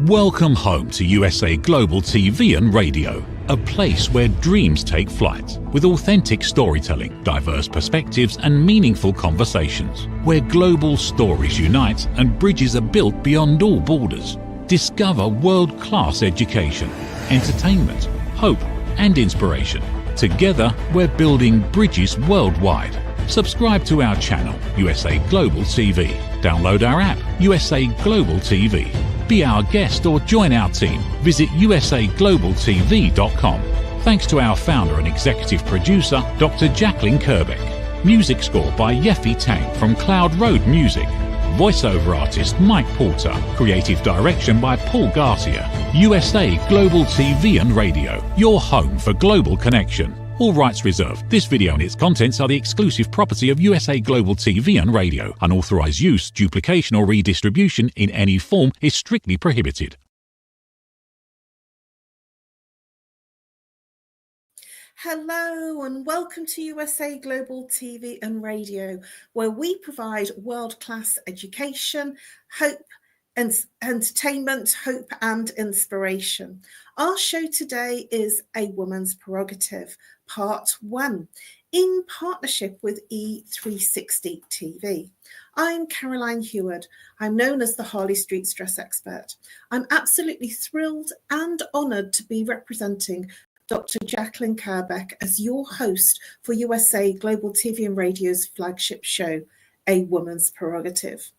Welcome home to USA Global TV and Radio, a place where dreams take flight, with authentic storytelling, diverse perspectives and meaningful conversations, where global stories unite and bridges are built beyond all borders. Discover world-class education, entertainment, hope and inspiration. Together, we're building bridges worldwide. Subscribe to our channel, USA Global TV. Download our app, USA Global TV. Be our guest or join our team. Visit usaglobaltv.com. Thanks to our founder and executive producer, Dr. Jacqueline Kerbeck. Music score by Yeffy Tang from Cloud Road Music. Voiceover artist Mike Porter. Creative direction by Paul Garcia. USA Global TV and Radio, your home for global connection. All rights reserved. This video and its contents are the exclusive property of USA Global TV and Radio. Unauthorized use, duplication or redistribution in any form is strictly prohibited. Hello and welcome to USA Global TV and Radio, where we provide world-class education, hope, and entertainment, hope and inspiration. Our show today is A Woman's Prerogative, Part 1, in partnership with E360 TV. I'm Caroline Heward. I'm known as the Harley Street Stress Expert. I'm absolutely thrilled and honoured to be representing Dr. Jacqueline Kerbeck as your host for USA Global TV and Radio's flagship show, A Woman's Prerogative.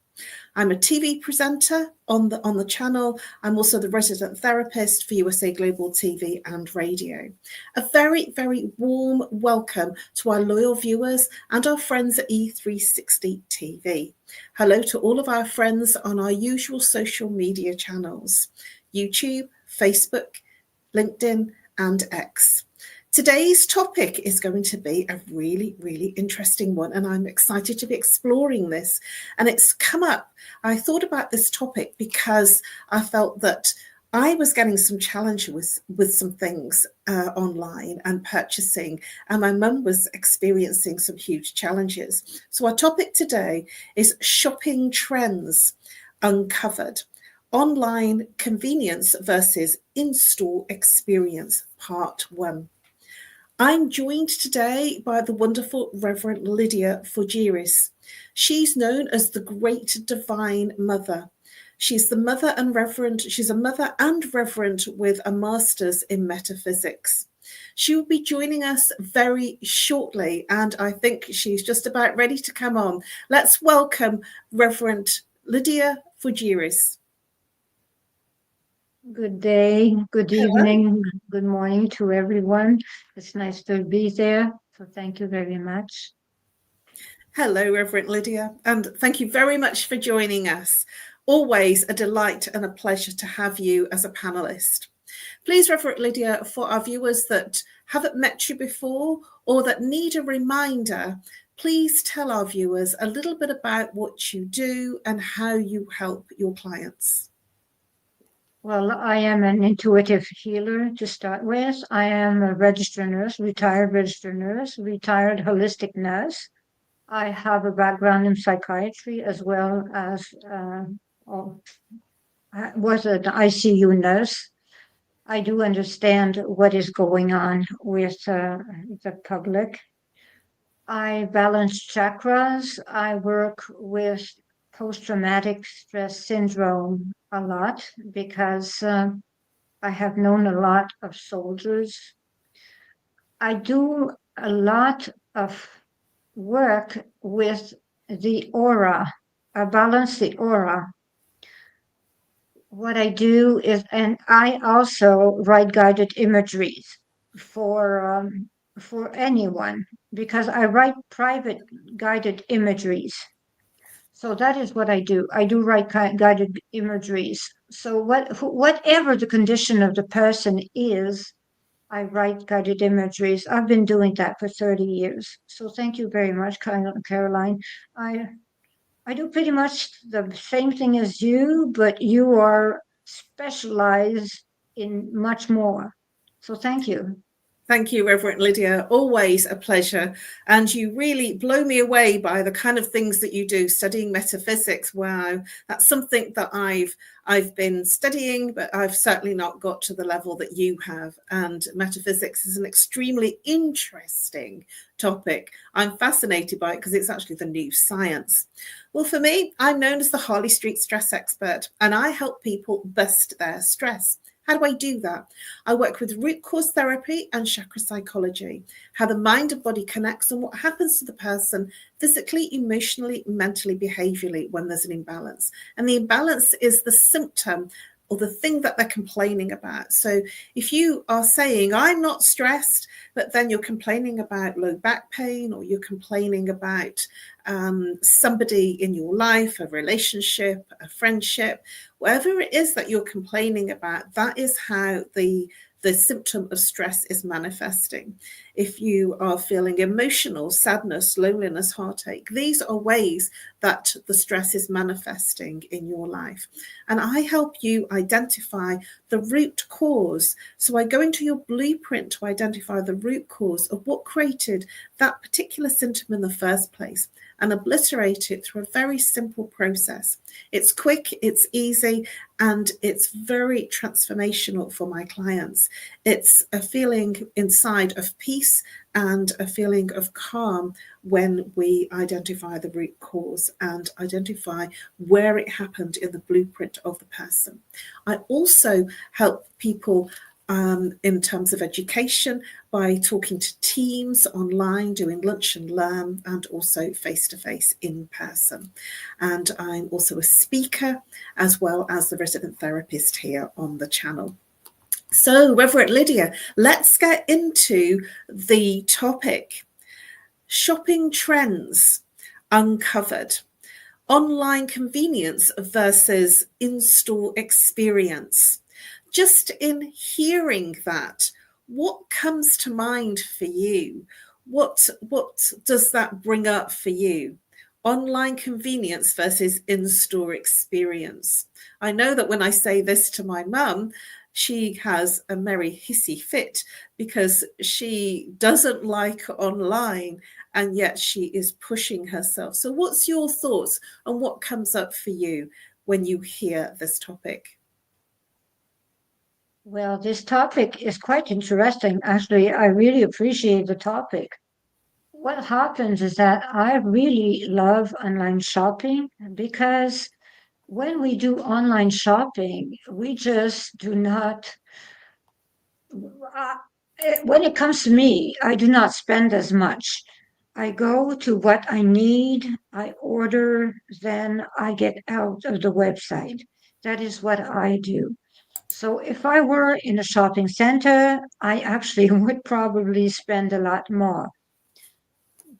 I'm a TV presenter on the channel. I'm also the resident therapist for USA Global TV and Radio. A very, very warm welcome to our loyal viewers and our friends at E360 TV. Hello to all of our friends on our usual social media channels, YouTube, Facebook, LinkedIn, and X. Today's topic is going to be a really, really interesting one, and I'm excited to be exploring this. And it's come up, I thought about this topic because I felt that I was getting some challenges with some things online and purchasing, and my mum was experiencing some huge challenges. So our topic today is shopping trends uncovered. Online convenience versus in-store experience, Part 1. I'm joined today by the wonderful Reverend Lydia FOUGERES. She's known as the Great Divine Mother. She's the mother and reverend. She's a mother and reverend with a master's in metaphysics. She will be joining us very shortly, and I think she's just about ready to come on. Let's welcome Reverend Lydia FOUGERES. Good day, good evening, good morning to everyone. It's nice to be there, so thank you very much. Hello, Reverend Lydia, and thank you very much for joining us. Always a delight and a pleasure to have you as a panelist. Please, Reverend Lydia, for our viewers that haven't met you before or that need a reminder, please tell our viewers a little bit about what you do and how you help your clients. Well, I am an intuitive healer to start with. I am a registered nurse, retired registered nurse, retired holistic nurse. I have a background in psychiatry as well as I was an ICU nurse. I do understand what is going on with the public. I balance chakras. I work with post-traumatic stress syndrome a lot because I have known a lot of soldiers. I do a lot of work with the aura. I balance the aura. What I do is, and I also write guided imageries for anyone, because I write private guided imageries. So that is what I do. I do write guided imageries. So whatever the condition of the person is, I write guided imageries. I've been doing that for 30 years. So thank you very much, Caroline. I do pretty much the same thing as you, but you are specialized in much more. So thank you. Thank you, Reverend Lydia. Always a pleasure. And you really blow me away by the kind of things that you do, studying metaphysics. Wow, that's something that I've been studying, but I've certainly not got to the level that you have. And metaphysics is an extremely interesting topic. I'm fascinated by it because it's actually the new science. Well, for me, I'm known as the Harley Street Stress Expert, and I help people bust their stress. How do I do that? I work with root cause therapy and chakra psychology, how the mind and body connects and what happens to the person physically, emotionally, mentally, behaviorally when there's an imbalance. And the imbalance is the symptom or the thing that they're complaining about. So if you are saying, I'm not stressed, but then you're complaining about low back pain, or you're complaining about somebody in your life, a relationship, a friendship, whatever it is that you're complaining about, that is how the symptom of stress is manifesting. If you are feeling emotional, sadness, loneliness, heartache, these are ways that the stress is manifesting in your life. And I help you identify the root cause. So I go into your blueprint to identify the root cause of what created that particular symptom in the first place, and obliterate it through a very simple process. It's quick, it's easy, and it's very transformational for my clients. It's a feeling inside of peace and a feeling of calm when we identify the root cause and identify where it happened in the blueprint of the person. I also help people in terms of education by talking to teams online, doing lunch and learn, and also face-to-face in person. And I'm also a speaker as well as the resident therapist here on the channel. So, Reverend Lydia, let's get into the topic. Shopping trends uncovered. Online convenience versus in-store experience. Just in hearing that, what comes to mind for you? What does that bring up for you? Online convenience versus in-store experience. I know that when I say this to my mum, she has a merry hissy fit because she doesn't like online, and yet she is pushing herself. So what's your thoughts on what comes up for you when you hear this topic? Well, this topic is quite interesting. Actually, I really appreciate the topic. What happens is that I really love online shopping because when we do online shopping, we just do not, when it comes to me, I do not spend as much. I go to what I need, I order, then I get out of the website. That is what I do. So if I were in a shopping center, I actually would probably spend a lot more.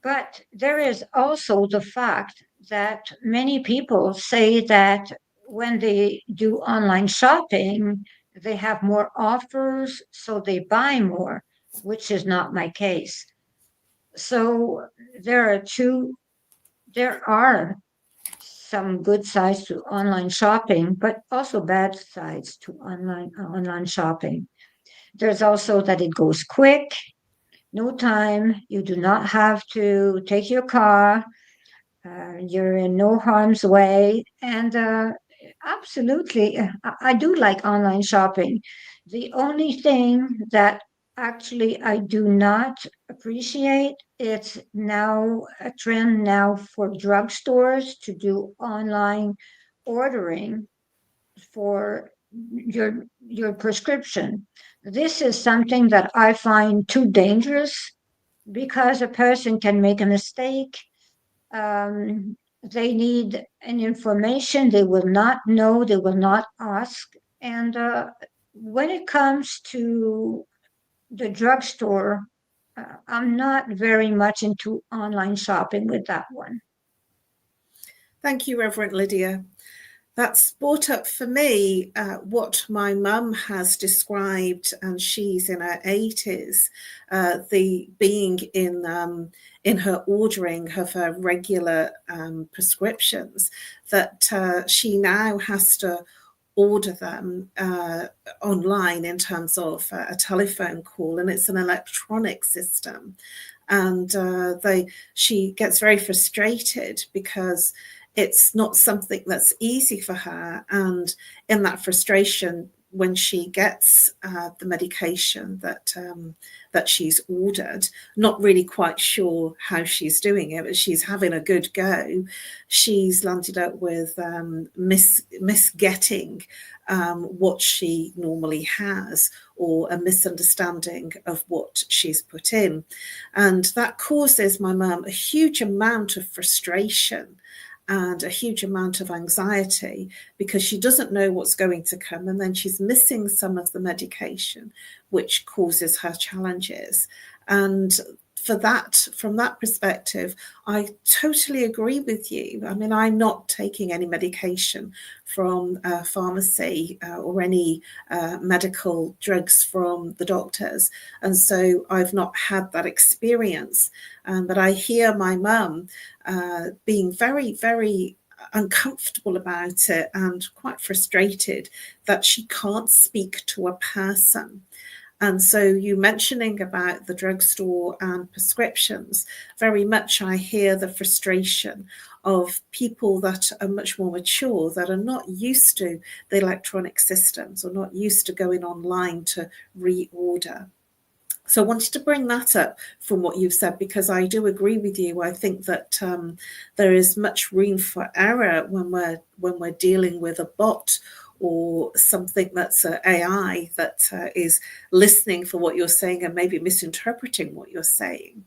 But there is also the fact that many people say that when they do online shopping, they have more offers, so they buy more, which is not my case. So there are some good sides to online shopping, but also bad sides to online shopping. There's also that it goes quick, no time. You do not have to take your car. You're in no harm's way. And absolutely, I do like online shopping. The only thing that actually I do not appreciate, it's now a trend now for drugstores to do online ordering for your prescription. This is something that I find too dangerous because a person can make a mistake. They need an information they will not know, they will not ask. And when it comes to the drugstore, I'm not very much into online shopping with that one. Thank you, Reverend Lydia. That's brought up for me what my mum has described, and she's in her 80s, the being in her ordering of her regular prescriptions, that she now has to order them online in terms of a telephone call, and it's an electronic system. And she gets very frustrated because it's not something that's easy for her. And in that frustration, when she gets the medication that she's ordered, not really quite sure how she's doing it, but she's having a good go, she's landed up with misgetting what she normally has, or a misunderstanding of what she's put in. And that causes my mum a huge amount of frustration and a huge amount of anxiety, because she doesn't know what's going to come, and then she's missing some of the medication, which causes her challenges. And from that perspective, I totally agree with you. I mean, I'm not taking any medication from a pharmacy or any medical drugs from the doctors, and so I've not had that experience. But I hear my mum being very, very uncomfortable about it and quite frustrated that she can't speak to a person. And so you mentioning about the drugstore and prescriptions, very much I hear the frustration of people that are much more mature, that are not used to the electronic systems, or not used to going online to reorder. So I wanted to bring that up from what you've said, because I do agree with you. I think that there is much room for error when we're dealing with a bot or something that's an AI that is listening for what you're saying and maybe misinterpreting what you're saying.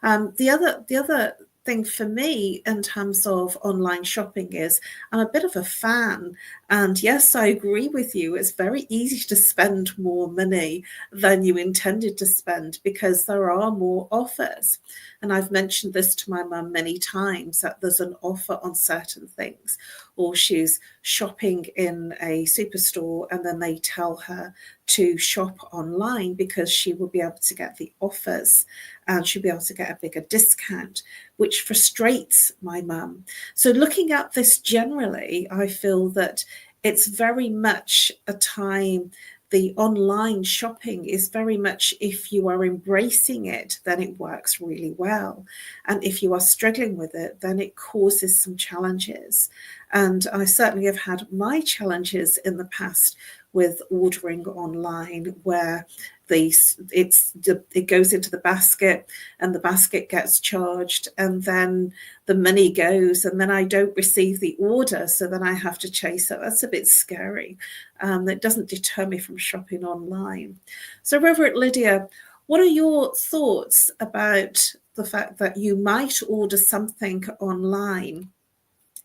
The other thing for me in terms of online shopping is I'm a bit of a fan. And yes, I agree with you. It's very easy to spend more money than you intended to spend because there are more offers. And I've mentioned this to my mum many times, that there's an offer on certain things, or she's shopping in a superstore and then they tell her to shop online because she will be able to get the offers and she'll be able to get a bigger discount, which frustrates my mum. So looking at this generally, I feel that it's very much a time, the online shopping is very much, if you are embracing it, then it works really well. And if you are struggling with it, then it causes some challenges. And I certainly have had my challenges in the past with ordering online, where it goes into the basket and the basket gets charged, and then the money goes and then I don't receive the order, so then I have to chase it. That's a bit scary. It doesn't deter me from shopping online. So Reverend Lydia, what are your thoughts about the fact that you might order something online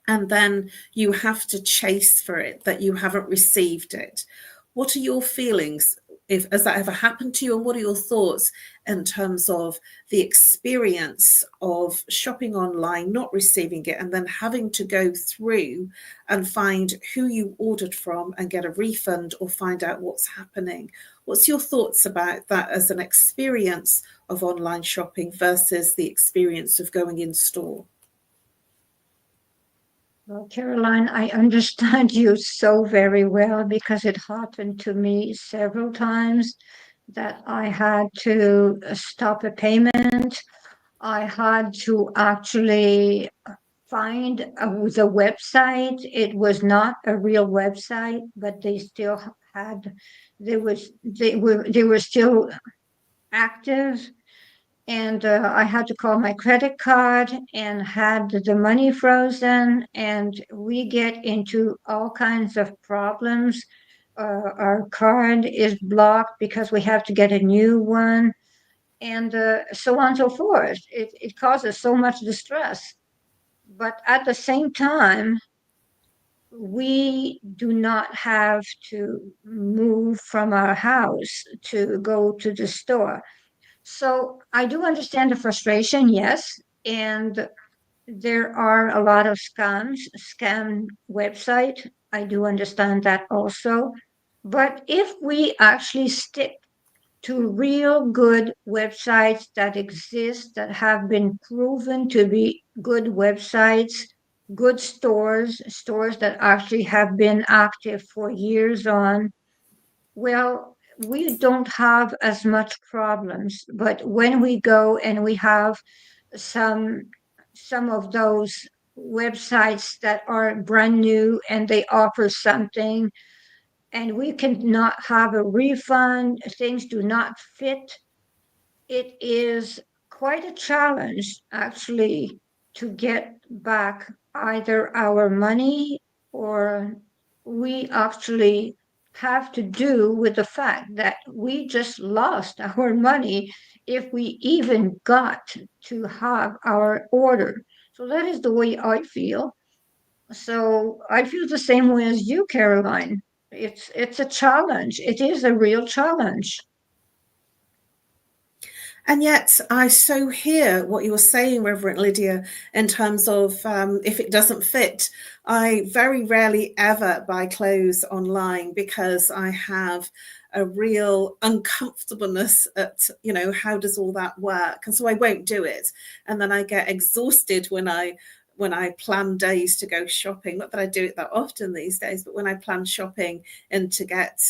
and then you have to chase for it, that you haven't received it? What are your feelings? Has that ever happened to you? And what are your thoughts in terms of the experience of shopping online, not receiving it, and then having to go through and find who you ordered from and get a refund or find out what's happening? What's your thoughts about that as an experience of online shopping versus the experience of going in store? Well, Caroline, I understand you so very well, because it happened to me several times that I had to stop a payment. I had to actually find the website. It was not a real website, but they still had, they were still active. And I had to call my credit card and had the money frozen, and we get into all kinds of problems. Our card is blocked because we have to get a new one, and so on and so forth. It causes so much distress. But at the same time, we do not have to move from our house to go to the store. So I do understand the frustration, yes, and there are a lot of scam website. I do understand that also. But if we actually stick to real good websites that exist, that have been proven to be good websites, good stores that actually have been active for years on, well, we don't have as much problems. But when we go and we have some some of those websites that are brand new and they offer something and we cannot have a refund, things do not fit, it is quite a challenge actually to get back either our money, or we actually have to do with the fact that we just lost our money if we even got to have our order. So that is the way I feel. So I feel the same way as you, Caroline. It's a challenge. It is a real challenge. And yet, I so hear what you're saying, Reverend Lydia, in terms of if it doesn't fit. I very rarely ever buy clothes online because I have a real uncomfortableness at, how does all that work? And so I won't do it. And then I get exhausted when I plan days to go shopping. Not that I do it that often these days, but when I plan shopping and to get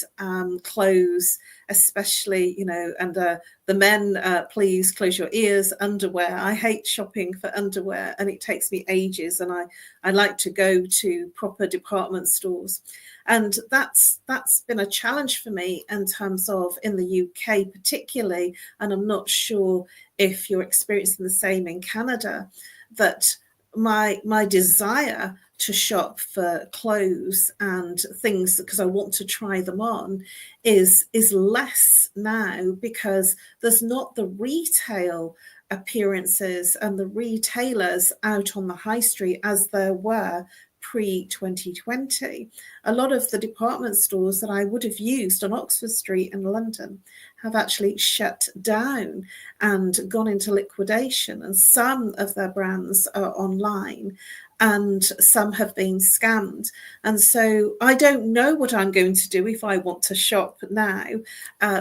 clothes, especially, and the men, please close your ears, underwear. I hate shopping for underwear and it takes me ages. And I like to go to proper department stores. And that's been a challenge for me in terms of in the UK particularly, and I'm not sure if you're experiencing the same in Canada, that my desire to shop for clothes and things because I want to try them on is less now because there's not the retail appearances and the retailers out on the high street as there were pre-2020. A lot of the department stores that I would have used on Oxford Street in London have actually shut down and gone into liquidation, and some of their brands are online and some have been scammed. And so I don't know what I'm going to do if I want to shop now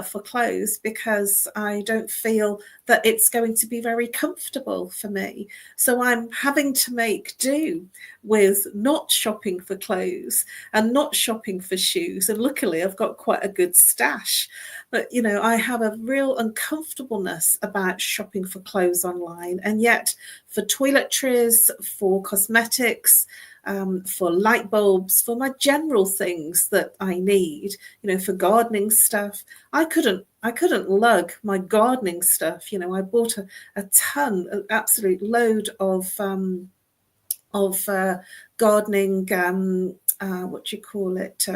for clothes, because I don't feel that it's going to be very comfortable for me. So I'm having to make do with not shopping for clothes and not shopping for shoes. And luckily I've got quite a good stash. But, I have a real uncomfortableness about shopping for clothes online. And yet for toiletries, for cosmetics, for light bulbs, for my general things that I need, for gardening stuff, I couldn't lug my gardening stuff. I bought a ton, an absolute load of gardening,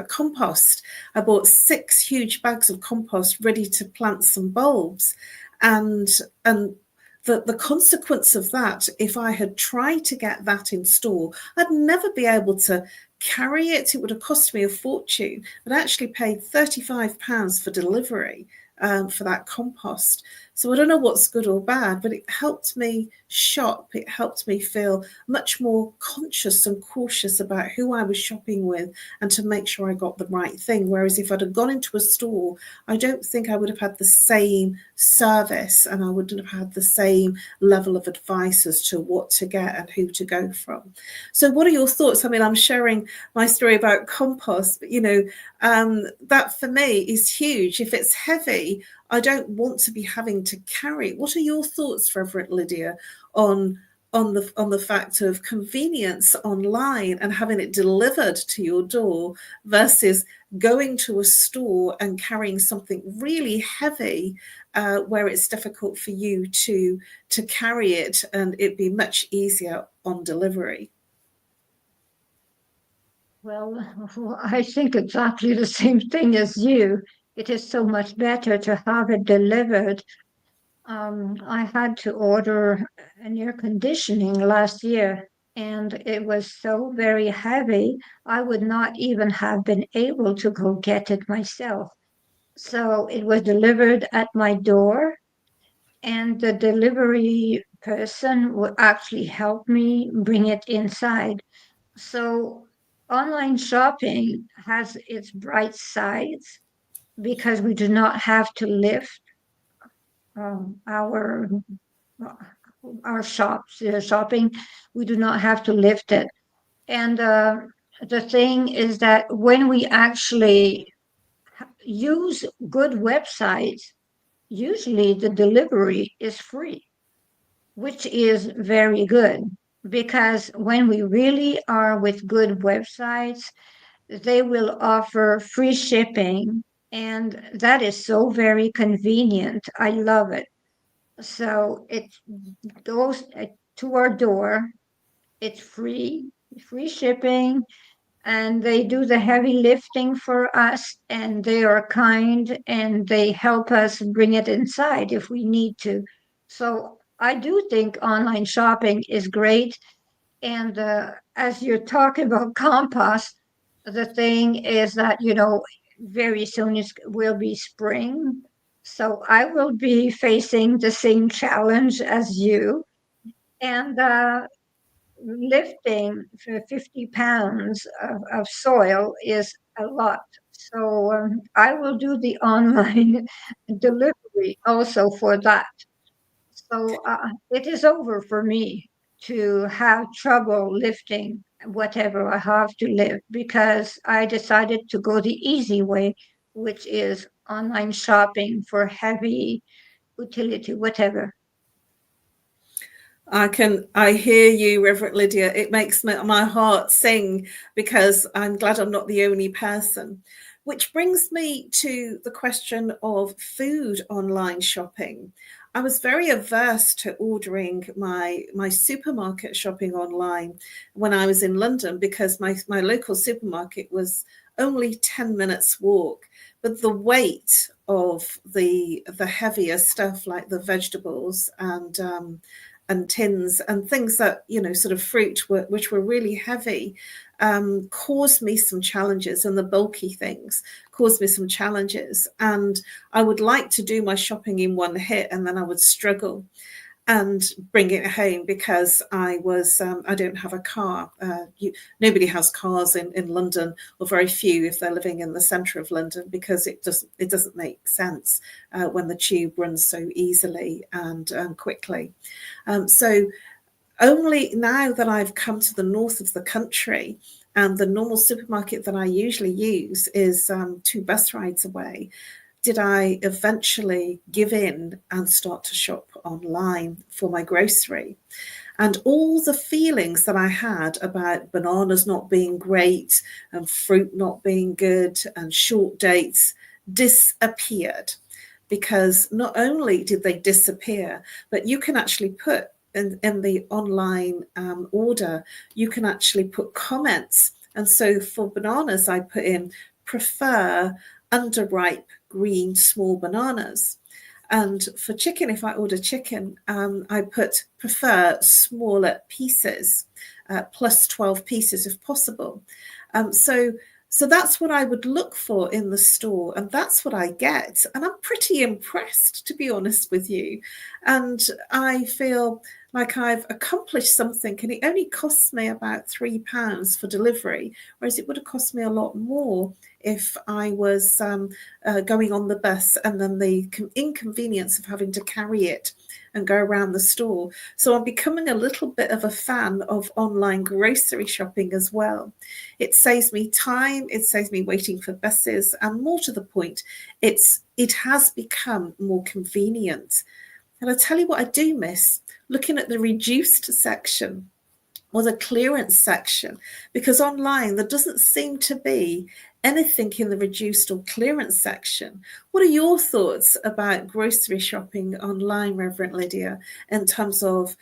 compost. I bought 6 huge bags of compost ready to plant some bulbs. And the consequence of that, if I had tried to get that in store, I'd never be able to carry it. It would have cost me a fortune. I'd actually paid £35 for delivery for that compost. So I don't know what's good or bad, but it helped me shop. It helped me feel much more conscious and cautious about who I was shopping with and to make sure I got the right thing. Whereas if I'd have gone into a store, I don't think I would have had the same service and I wouldn't have had the same level of advice as to what to get and who to go from. So what are your thoughts? I mean, I'm sharing my story about compost, but that for me is huge. If it's heavy, I don't want to be having to carry. What are your thoughts, Reverend Lydia, on the fact of convenience online and having it delivered to your door versus going to a store and carrying something really heavy where it's difficult for you to carry it and it'd be much easier on delivery? Well, I think exactly the same thing as you. It is so much better to have it delivered. I had to order an air conditioning last year, and it was so very heavy, I would not even have been able to go get it myself. So it was delivered at my door, and the delivery person would actually help me bring it inside. So online shopping has its bright sides because we do not have to lift um, our shopping. We do not have to lift it. And the thing is that when we actually use good websites, usually the delivery is free, which is very good, because when we really are with good websites, they will offer free shipping, and that is so very convenient. I love it. So it goes to our door. It's free shipping, and they do the heavy lifting for us, and they are kind, and they help us bring it inside if we need to. So I do think online shopping is great. And as you're talking about compost, the thing is that, very soon it will be spring. So I will be facing the same challenge as you. And lifting for 50 pounds of soil is a lot. So I will do the online delivery also for that. So it is over for me to have trouble lifting whatever I have to lift, because I decided to go the easy way, which is online shopping for heavy utility, whatever. I hear you, Reverend Lydia. It makes my heart sing, because I'm glad I'm not the only person. Which brings me to the question of food online shopping. I was very averse to ordering my supermarket shopping online when I was in London, because my local supermarket was only 10 minutes walk. But the weight of the heavier stuff, like the vegetables and tins and things that, sort of fruit, which were really heavy, caused me some challenges, and the bulky things caused me some challenges. And I would like to do my shopping in one hit, and then I would struggle and bring it home, because I don't have a car. Nobody has cars in London, or very few if they're living in the centre of London, because it doesn't make sense when the tube runs so easily and quickly. So only now that I've come to the north of the country, and the normal supermarket that I usually use is 2 bus rides away, did I eventually give in and start to shop online for my grocery. And all the feelings that I had about bananas not being great, and fruit not being good, and short dates disappeared. Because not only did they disappear, but you can actually put in the online order, you can actually put comments. And so for bananas, I put in prefer underripe green small bananas. And for chicken, if I order chicken, I put prefer smaller pieces, plus 12 pieces if possible. So that's what I would look for in the store, and that's what I get. And I'm pretty impressed, to be honest with you. And I feel like I've accomplished something, and it only costs me about £3 for delivery, whereas it would have cost me a lot more if I was going on the bus, and then the inconvenience of having to carry it and go around the store. So I'm becoming a little bit of a fan of online grocery shopping as well. It saves me time, it saves me waiting for buses, and more to the point, it has become more convenient. And I tell you what I do miss, looking at the reduced section or the clearance section, because online there doesn't seem to be anything in the reduced or clearance section. What are your thoughts about grocery shopping online, Reverend Lydia, in terms of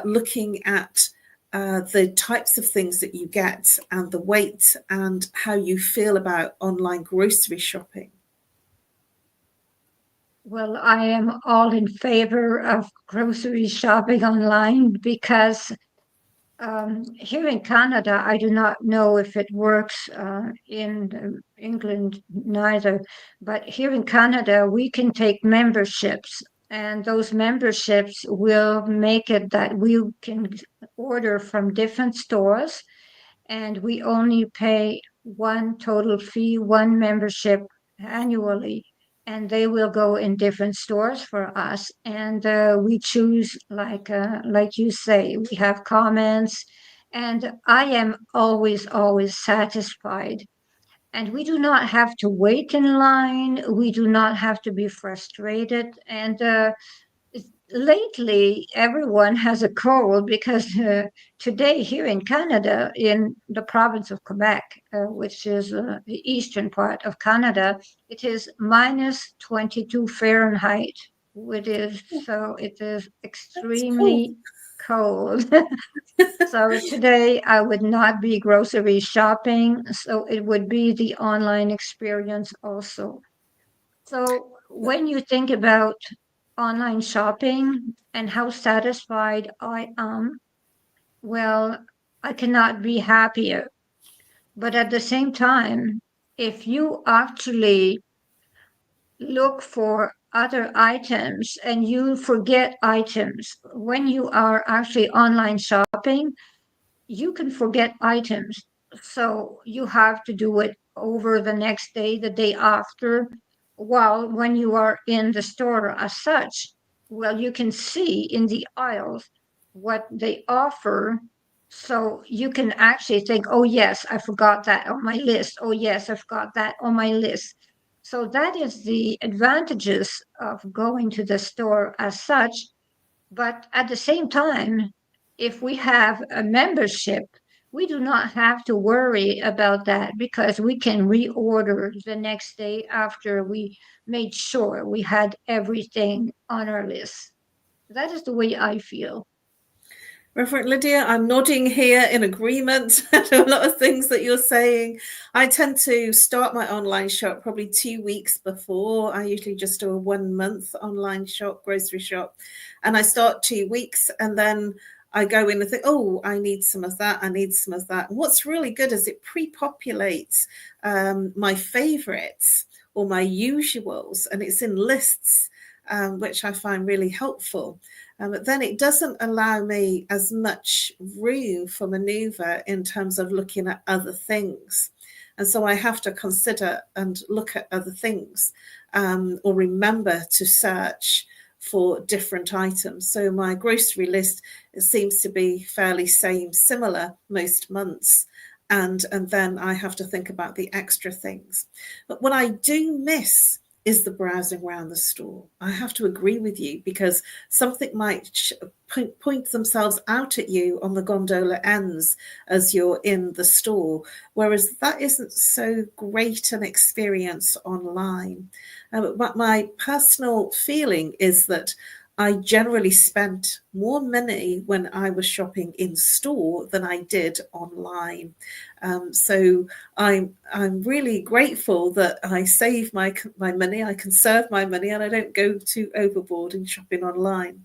looking at the types of things that you get and the weight, and how you feel about online grocery shopping? Well, I am all in favor of grocery shopping online, because here in Canada, I do not know if it works in England neither, but here in Canada, we can take memberships, and those memberships will make it that we can order from different stores, and we only pay one total fee, one membership annually, and they will go in different stores for us. And we choose, like you say, we have comments, And I am always, always satisfied. And we do not have to wait in line. We do not have to be frustrated. And lately, everyone has a cold because today here in Canada, in the province of Quebec, which is the eastern part of Canada, it is minus 22 Fahrenheit. It is That's cool. extremely cold. So today I would not be grocery shopping, so it would be the online experience also. So when you think about online shopping and how satisfied I am, well, I cannot be happier. But at the same time, if you actually look for other items and you forget items when you are actually online shopping, you can forget items. So you have to do it over the next day, the day after. While when you are in the store as such, well, you can see in the aisles what they offer. So you can actually think, oh, yes, I forgot that on my list. Oh, yes, I forgot that on my list. So that is the advantages of going to the store as such. But at the same time, if we have a membership, we do not have to worry about that because we can reorder the next day after we made sure we had everything on our list. That is the way I feel. Reverend Lydia, I'm nodding here in agreement to a lot of things that you're saying. I tend to start my online shop probably 2 weeks before. I usually just do a 1 month online shop, grocery shop. And I start 2 weeks and then I go in and think, oh, I need some of that. I need some of that. And what's really good is it pre-populates my favorites or my usuals, and it's in lists, which I find really helpful. But then it doesn't allow me as much room for maneuver in terms of looking at other things. And so I have to consider and look at other things, or remember to search for different items. So my grocery list seems to be fairly similar most months. And then I have to think about the extra things. But what I do miss is the browsing around the store. I have to agree with you because something might point themselves out at you on the gondola ends as you're in the store, whereas that isn't so great an experience online. But my personal feeling is that I generally spent more money when I was shopping in store than I did online. So I'm really grateful that I save my money, I conserve my money, and I don't go too overboard in shopping online.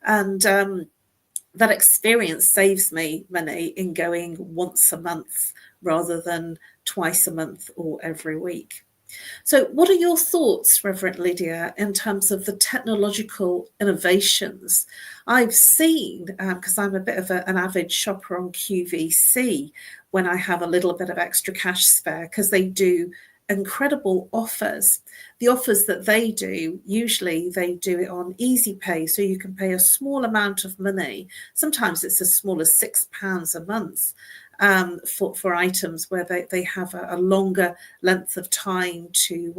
And that experience saves me money in going once a month rather than twice a month or every week. So what are your thoughts, Reverend Lydia, in terms of the technological innovations? I've seen, because I'm a bit of an avid shopper on QVC, when I have a little bit of extra cash spare, because they do incredible offers. The offers that they do, usually they do it on easy pay, so you can pay a small amount of money. Sometimes it's as small as £6 a month. For items where they have a longer length of time to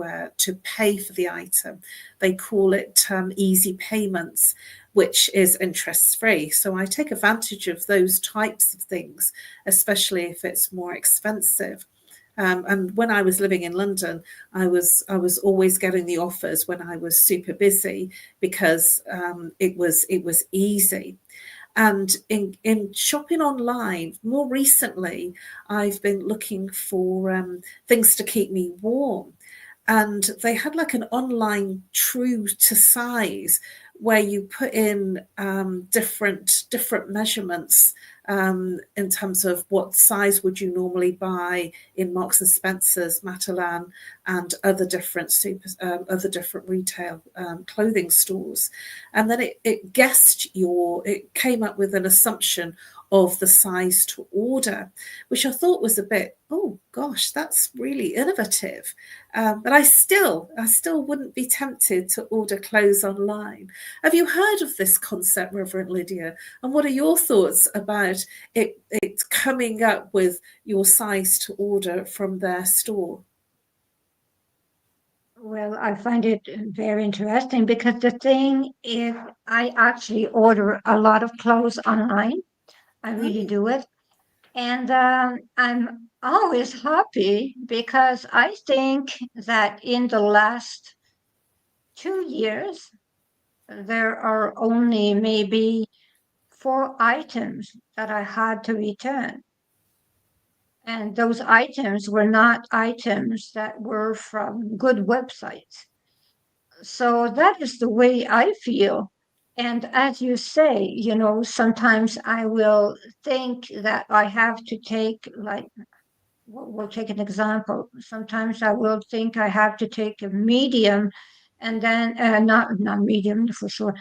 pay for the item. They call it easy payments, which is interest free. So I take advantage of those types of things, especially if it's more expensive. And when I was living in London, I was always getting the offers when I was super busy because it was easy. And in shopping online, more recently, I've been looking for things to keep me warm. And they had like an online true to size where you put in different measurements in terms of what size would you normally buy in Marks and Spencer's, Matalan, and other different retail clothing stores. And then it came up with an assumption of the size to order, which I thought was a bit, oh gosh, that's really innovative. But I still wouldn't be tempted to order clothes online. Have you heard of this concept, Reverend Lydia? And what are your thoughts about it coming up with your size to order from their store? Well, I find it very interesting because the thing is, I actually order a lot of clothes online. I really do it. And I'm always happy because I think that in the last 2 years, there are only maybe 4 items that I had to return. And those items were not items that were from good websites. So that is the way I feel. And as you say, sometimes I will think that I have to take, like, we'll take an example. Sometimes I will think I have to take a medium and then not medium for sure,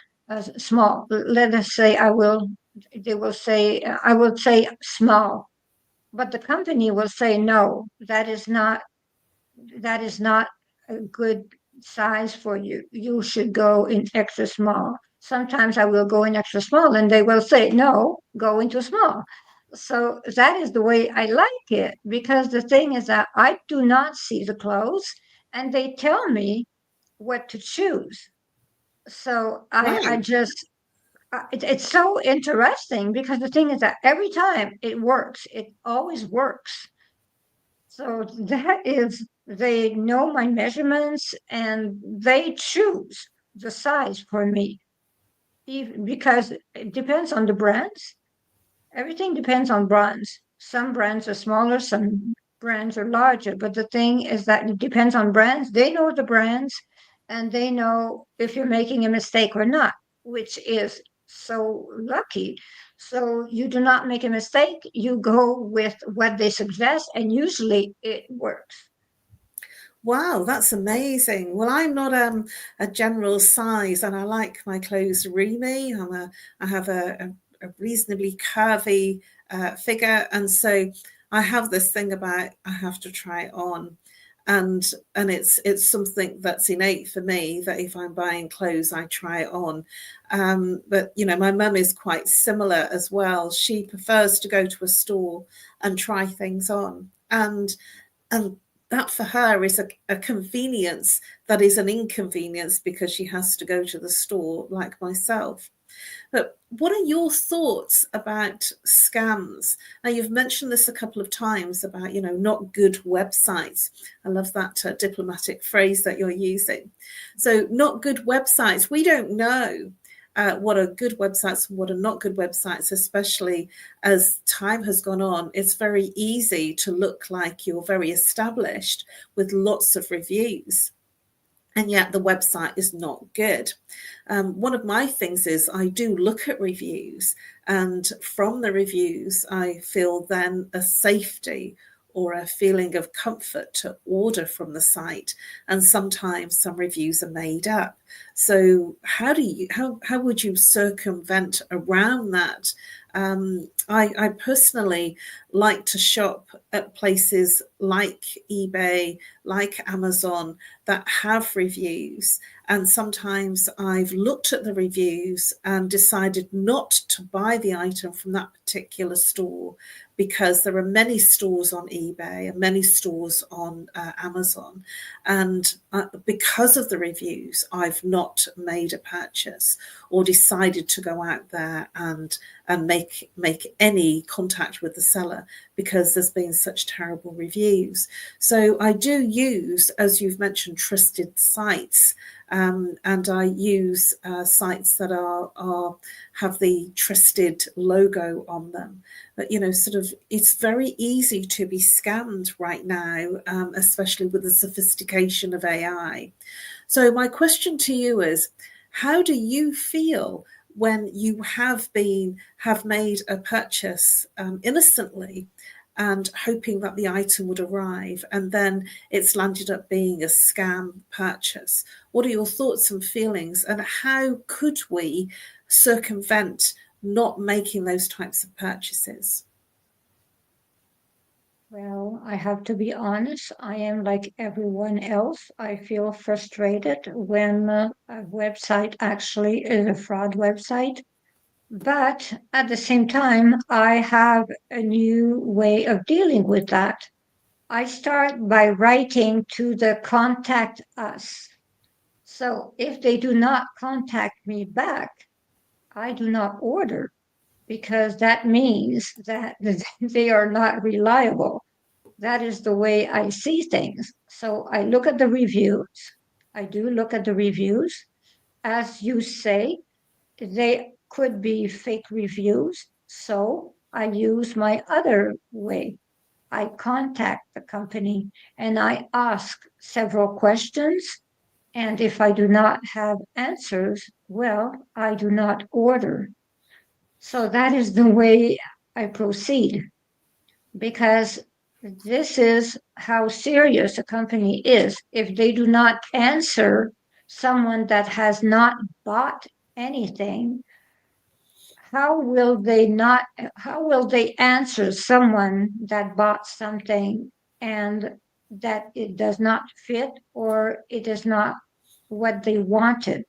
small. Let us say they will say, I will say small, but the company will say, no, that is not a good size for you. You should go in extra small. Sometimes I will go in extra small and they will say, no, go into small. So that is the way I like it, because the thing is that I do not see the clothes and they tell me what to choose. So I just, it's so interesting because the thing is that every time it works, it always works. So that is, they know my measurements and they choose the size for me. Because it depends on the brands. Everything depends on brands. Some brands are smaller, some brands are larger. But the thing is that it depends on brands. They know the brands and they know if you're making a mistake or not, which is so lucky. So you do not make a mistake. You go with what they suggest, and usually it works. Wow, that's amazing. Well, I'm not a general size, and I like my clothes roomy. I have a reasonably curvy figure, and so I have this thing about I have to try it on, and it's something that's innate for me, that if I'm buying clothes, I try it on. But my mum is quite similar as well. She prefers to go to a store and try things on, and that for her is a convenience that is an inconvenience because she has to go to the store, like myself. But what are your thoughts about scams? Now, you've mentioned this a couple of times about, not good websites. I love that diplomatic phrase that you're using. So not good websites. We don't know what are good websites and what are not good websites, especially as time has gone on. It's very easy to look like you're very established with lots of reviews, and yet the website is not good. One of my things is I do look at reviews, and from the reviews, I feel then a safety or a feeling of comfort to order from the site. And sometimes some reviews are made up. So how would you circumvent around that? I personally like to shop at places like eBay, like Amazon, that have reviews. And sometimes I've looked at the reviews and decided not to buy the item from that particular store, because there are many stores on eBay and many stores on Amazon. And because of the reviews, I've not made a purchase or decided to go out there and make any contact with the seller, because there's been such terrible reviews. So I do use, as you've mentioned, trusted sites. And I use sites that have the trusted logo on them. But, it's very easy to be scammed right now, especially with the sophistication of AI. So my question to you is, how do you feel when you have made a purchase innocently and hoping that the item would arrive, and then it's landed up being a scam purchase? What are your thoughts and feelings, and how could we circumvent not making those types of purchases? Well, I have to be honest. I am like everyone else. I feel frustrated when a website actually is a fraud website. But at the same time, I have a new way of dealing with that. I start by writing to the contact us. So if they do not contact me back, I do not order, because that means that they are not reliable. That is the way I see things. So I look at the reviews. I do look at the reviews. As you say, they could be fake reviews. So I use my other way. I contact the company and I ask several questions. And if I do not have answers, well, I do not order. So that is the way I proceed, because this is how serious a company is. If they do not answer someone that has not bought anything, how will they answer someone that bought something and that it does not fit or it is not what they wanted?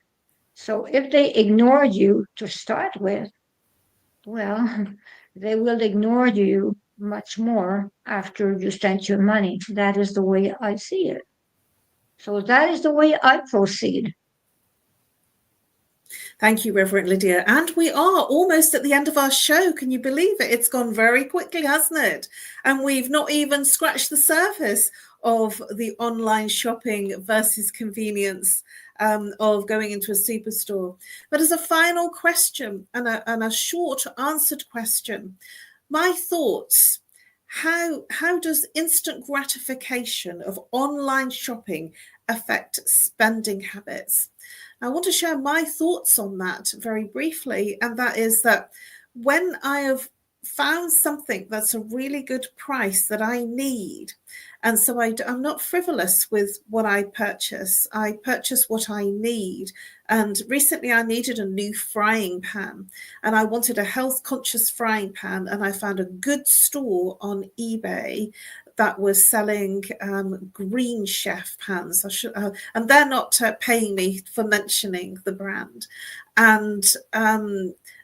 So if they ignore you to start with, well, they will ignore you much more after you spend your money. That is the way I see it. So that is the way I proceed. Thank you, Reverend Lydia. And we are almost at the end of our show. Can you believe it? It's gone very quickly, hasn't it? And we've not even scratched the surface of the online shopping versus convenience of going into a superstore. But as a final question and a short answered question, my thoughts. How does instant gratification of online shopping affect spending habits? I want to share my thoughts on that very briefly, and that is that when I have found something that's a really good price that I need, and so I'm not frivolous with what I purchase. I purchase what I need. And recently I needed a new frying pan, and I wanted a health-conscious frying pan, and I found a good store on eBay that was selling Green Chef pans. And they're not paying me for mentioning the brand. And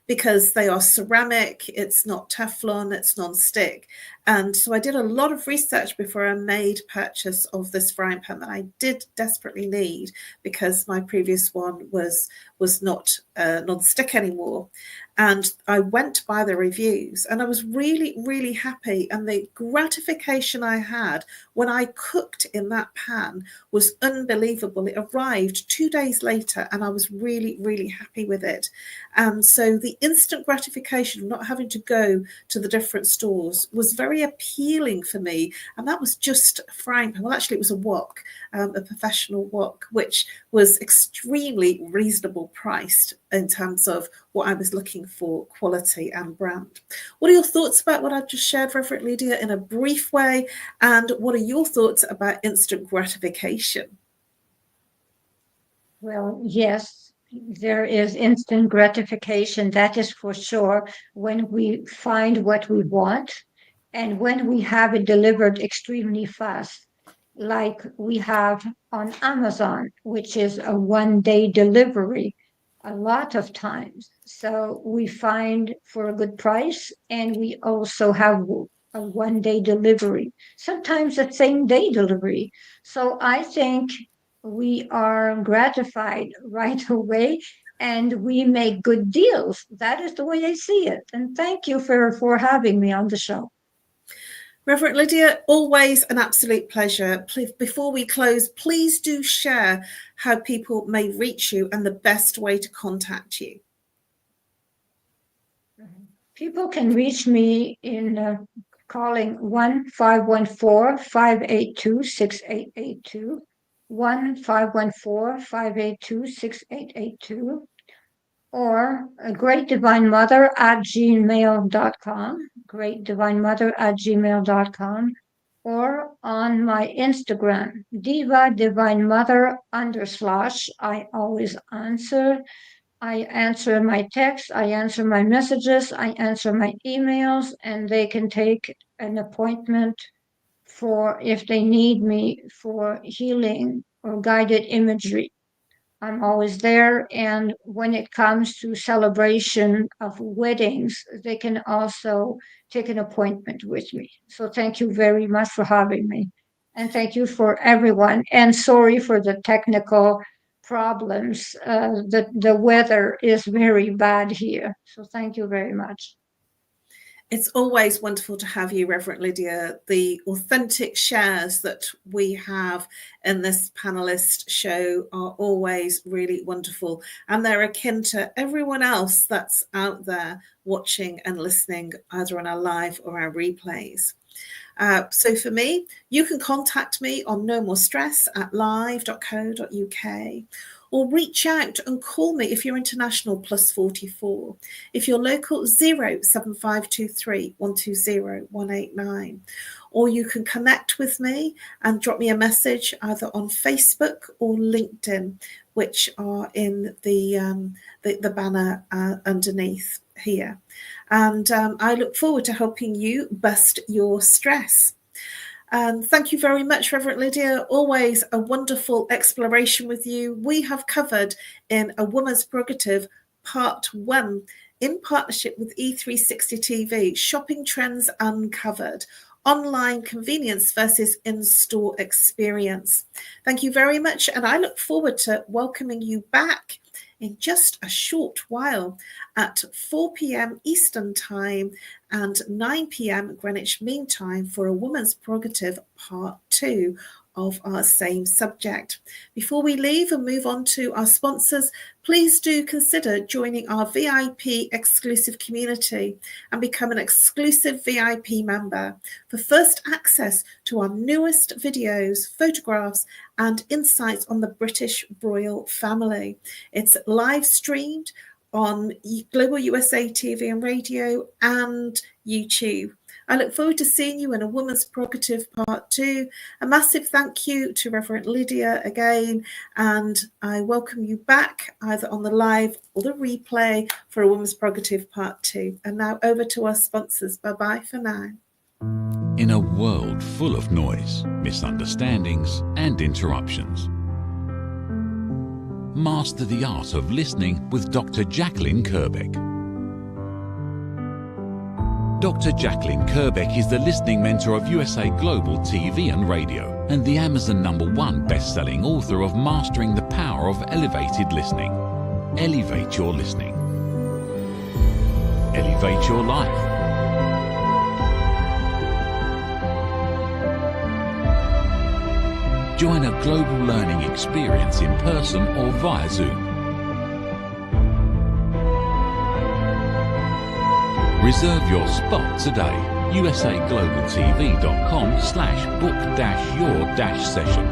because they are ceramic, it's not Teflon, it's non-stick. And so I did a lot of research before I made purchase of this frying pan that I did desperately need, because my previous one was not non-stick anymore. And I went by the reviews, and I was really, really happy. And the gratification I had when I cooked in that pan was unbelievable. It arrived 2 days later, and I was really, really happy with it. And so the instant gratification of not having to go to the different stores was very appealing for me. And that was just a frying pan. Well, actually, it was a wok, a professional wok, which was extremely reasonable priced in terms of what I was looking for, quality and brand. What are your thoughts about what I've just shared, Reverend Lydia, in a brief way? And what are your thoughts about instant gratification? Well, yes, there is instant gratification, that is for sure, when we find what we want and when we have it delivered extremely fast, like we have on Amazon, which is a 1-day delivery a lot of times. So we find for a good price, and we also have a 1-day delivery, sometimes a same day delivery. So I think we are gratified right away and we make good deals. That is the way I see it. And thank you for having me on the show. Reverend Lydia, always an absolute pleasure. Before we close, please do share how people may reach you and the best way to contact you. People can reach me in calling 1-514-582-6882, 1-514-582-6882, or greatdivinemother@gmail.com, greatdivinemother@gmail.com, or on my Instagram, Diva Divine Mother _. I always answer. I answer my texts, I answer my messages, I answer my emails, and they can take an appointment for if they need me for healing or guided imagery. I'm always there. And when it comes to celebration of weddings, they can also take an appointment with me. So thank you very much for having me. And thank you for everyone. And sorry for the technical problems. The weather is very bad here. So thank you very much. It's always wonderful to have you, Reverend Lydia. The authentic shares that we have in this panelist show are always really wonderful. And they're akin to everyone else that's out there watching and listening, either on our live or our replays. So for me, you can contact me on nomorestress@live.co.uk, or reach out and call me if you're international, +44. If you're local, 07523 120 189. Or you can connect with me and drop me a message either on Facebook or LinkedIn, which are in the banner underneath here. And I look forward to helping you bust your stress. Thank you very much, Reverend Lydia. Always a wonderful exploration with you. We have covered in A Woman's Prerogative Part 1 in partnership with E360 TV, Shopping Trends Uncovered, Online Convenience versus In-Store Experience. Thank you very much, and I look forward to welcoming you back in just a short while at 4 p.m. Eastern Time and 9 p.m. Greenwich Mean Time for A Woman's Prerogative Part 2 of our same subject. Before we leave and move on to our sponsors, please do consider joining our VIP exclusive community and become an exclusive VIP member for first access to our newest videos, photographs, and insights on the British royal family. It's live streamed on Global USA TV and radio and YouTube. I look forward to seeing you in A Woman's Prerogative Part 2. A massive thank you to Reverend Lydia again, and I welcome you back either on the live or the replay for A Woman's Prerogative Part 2. And now over to our sponsors. Bye-bye for now. In a world full of noise, misunderstandings, and interruptions, master the art of listening with Dr. Jacqueline Kerbeck. Dr. Jacqueline Kerbeck is the listening mentor of USA Global TV and Radio and the Amazon #1 best-selling author of Mastering the Power of Elevated Listening. Elevate your listening. Elevate your life. Join a global learning experience in person or via Zoom. Reserve your spot today. usaglobaltv.com/book-your-session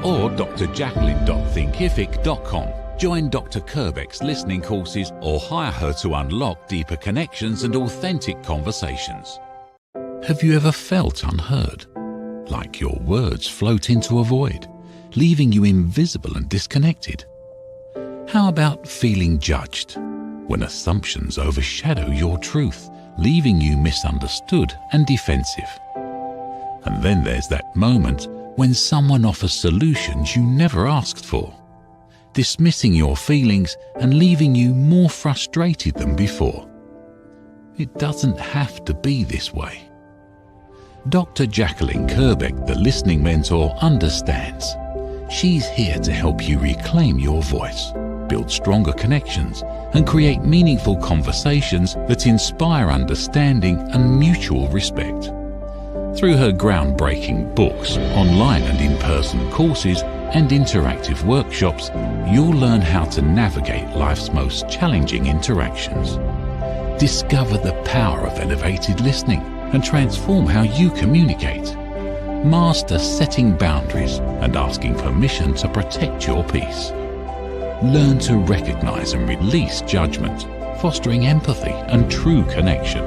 or drjacqueline.thinkific.com. Join Dr. Kerbeck's listening courses or hire her to unlock deeper connections and authentic conversations. Have you ever felt unheard? Like your words float into a void, leaving you invisible and disconnected? How about feeling judged, when assumptions overshadow your truth, leaving you misunderstood and defensive? And then there's that moment when someone offers solutions you never asked for, dismissing your feelings and leaving you more frustrated than before. It doesn't have to be this way. Dr. Jacqueline Kerbeck, the listening mentor, understands. She's here to help you reclaim your voice, build stronger connections, and create meaningful conversations that inspire understanding and mutual respect. Through her groundbreaking books, online and in-person courses, and interactive workshops, you'll learn how to navigate life's most challenging interactions. Discover the power of elevated listening and transform how you communicate. Master setting boundaries and asking permission to protect your peace. Learn to recognize and release judgment, fostering empathy and true connection.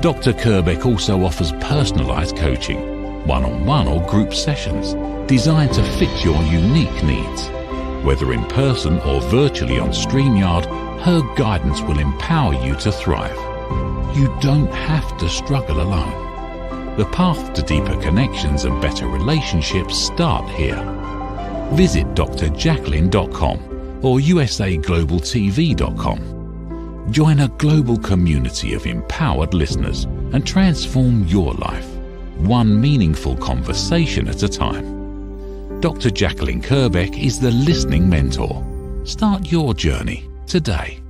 Dr. Kerbeck also offers personalized coaching, one-on-one or group sessions designed to fit your unique needs. Whether in person or virtually on StreamYard, her guidance will empower you to thrive. You don't have to struggle alone. The path to deeper connections and better relationships start here. Visit drjacqueline.com or usaglobaltv.com. Join a global community of empowered listeners and transform your life, one meaningful conversation at a time. Dr. Jacqueline Kerbeck is the listening mentor. Start your journey today.